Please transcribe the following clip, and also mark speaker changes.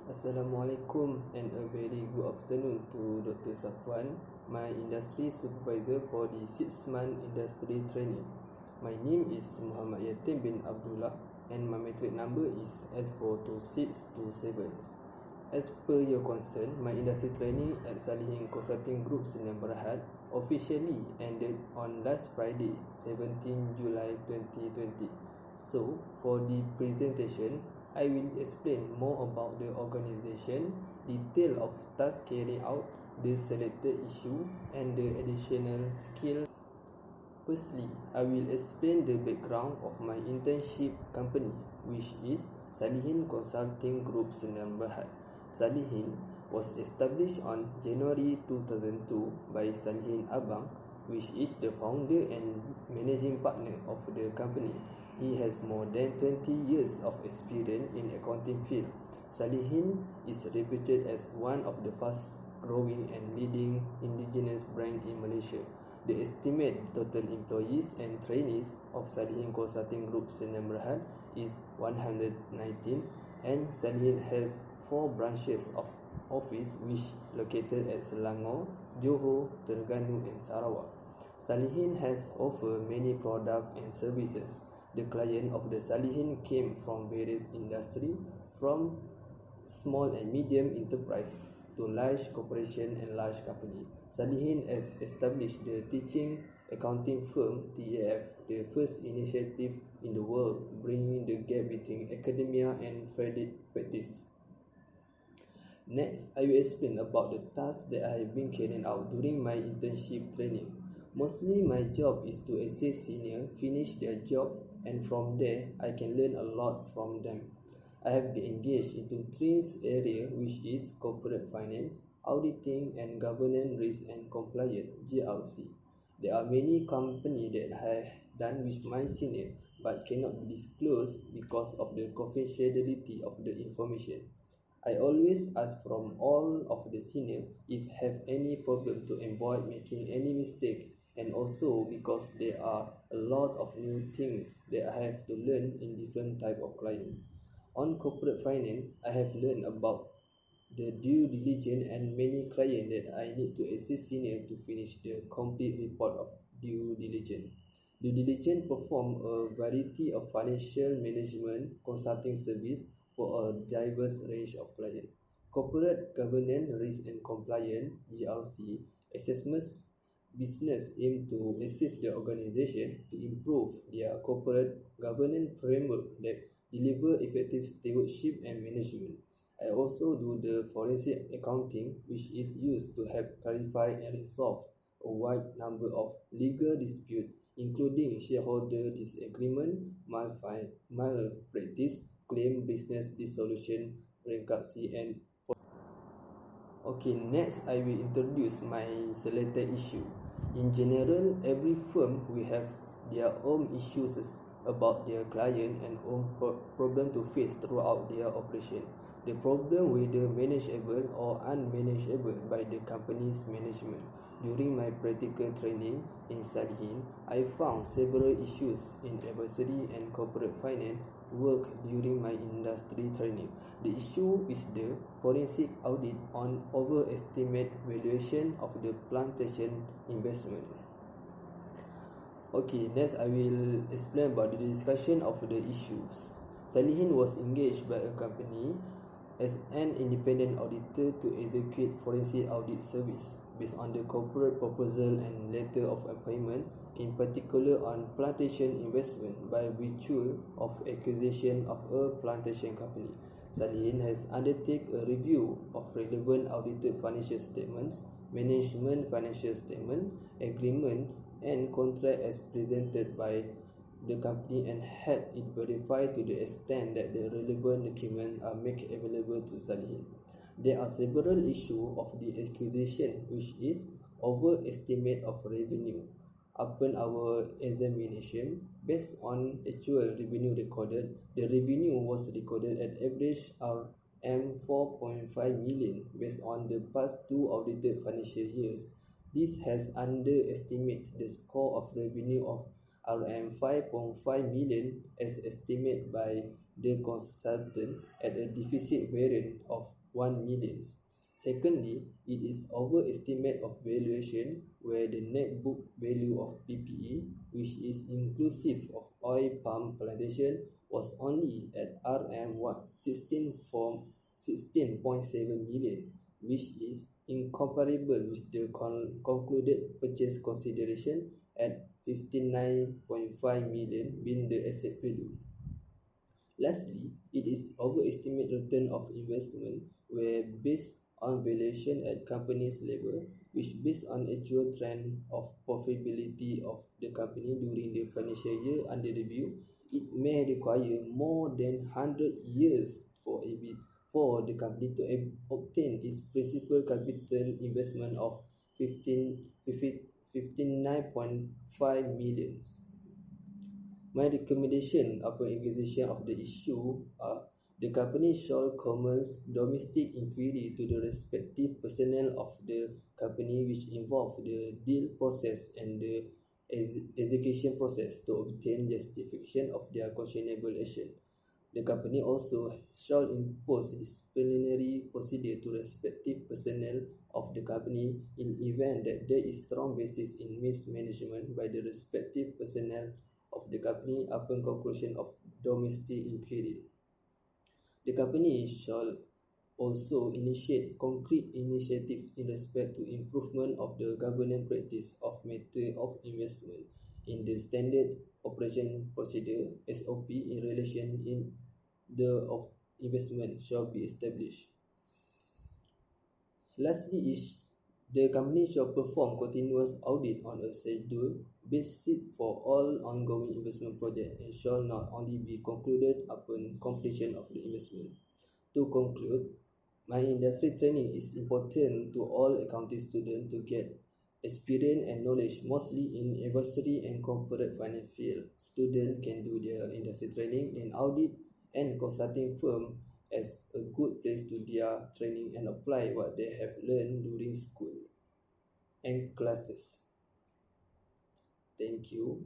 Speaker 1: Assalamualaikum and a very good afternoon to Dr. Safwan, my industry supervisor for the 6-month industry training. My name is Muhammad Yatim bin Abdullah and my matric number is S42627. As per your concern, my industry training at Salihin Consulting Group Sdn Bhd officially ended on last Friday, 17 July 2020. So, for the presentation, I will explain more about the organization, detail of task carried out, the selected issue, and the additional skill. Firstly, I will explain the background of my internship company, which is Salihin Consulting Group Sdn Bhd. Salihin was established on January 2002 by Salihin Abang, which is the founder and managing partner of the company. He has more than 20 years of experience in accounting field. Salihin is reputed as one of the fast growing and leading indigenous brand in Malaysia. The estimated total employees and trainees of Salihin Consulting Group Sdn Bhd is 119, and Salihin has 4 branches of office which located at Selangor, Johor, Terengganu and Sarawak. Salihin has offered many products and services. The client of the Salihin came from various industries, from small and medium enterprise to large corporation and large company. Salihin has established the teaching accounting firm TAF, the first initiative in the world bringing the gap between academia and practice. Next, I will explain about the tasks that I have been carrying out during my internship training. Mostly my job is to assist senior finish their job, and from there I can learn a lot from them. I have been engaged into 3 areas, which is corporate finance, auditing and governance risk and compliance (GRC). There are many companies that have done with my senior but cannot be disclosed because of the confidentiality of the information. I always ask from all of the senior if have any problem to avoid making any mistake, and also because there are a lot of new things that I have to learn in different type of clients. On corporate finance, I have learned about the due diligence and many clients that I need to assist senior to finish the complete report of due diligence. Due diligence perform a variety of financial management consulting service for a diverse range of clients. Corporate governance risk and compliance (GRC) assessments business aim to assist the organization to improve their corporate governance framework that deliver effective stewardship and management. I also do the forensic accounting, which is used to help clarify and resolve a wide number of legal disputes, including shareholder disagreement, malpractice, claim, business dissolution, bankruptcy, and okay, next I will introduce my selected issue. In general, every firm will have their own issues about their client and own problem to face throughout their operation. The problem whether manageable or unmanageable by the company's management. During my practical training in Salihin, I found several issues in advisory and corporate finance work during my industry training. The issue is the forensic audit on overestimate valuation of the plantation investment. Okay, next I will explain about the discussion of the issues. Salihin was engaged by a company as an independent auditor to execute forensic audit service based on the corporate proposal and letter of appointment, in particular on plantation investment by virtue of acquisition of a plantation company. Salihin has undertaken a review of relevant audited financial statements, management financial statement, agreement and contract as presented by the company, and had it verified to the extent that the relevant documents are made available to Salihin. There are several issues of the acquisition, which is overestimate of revenue. Upon our examination, based on actual revenue recorded, the revenue was recorded at average RM 4.5 million based on the past 2 audited financial years. This has underestimated the score of revenue of RM5.5 million as estimated by the consultant at a deficit variance of 1 million. Secondly, it is overestimate of valuation where the net book value of PPE, which is inclusive of oil palm plantation, was only at RM16.7 million, which is incomparable with the concluded purchase consideration at 59.5 million being the asset value. Lastly, it is overestimate return of investment where based on valuation at company's level, which based on actual trend of profitability of the company during the financial year under review, it may require more than 100 years for the company to obtain its principal capital investment of 59.5 million. My recommendation upon examination of the issue are the company shall commence domestic inquiry to the respective personnel of the company which involve the deal process and the execution process to obtain justification of their questionable action. The company also shall impose disciplinary procedure to respective personnel of the company in event that there is strong basis in mismanagement by the respective personnel of the company upon conclusion of domestic inquiry. The company shall also initiate concrete initiatives in respect to improvement of the governance practice of matter of investment in the standard operation procedure SOP in relation in the of investment shall be established. Lastly is the company shall perform continuous audit on a schedule basis for all ongoing investment projects and shall not only be concluded upon completion of the investment. To conclude, my industry training is important to all accounting students to get experience and knowledge mostly in advisory and corporate finance field. Students can do their industry training in audit and consulting firm as a good place to their training and apply what they have learned during school and classes. Thank you.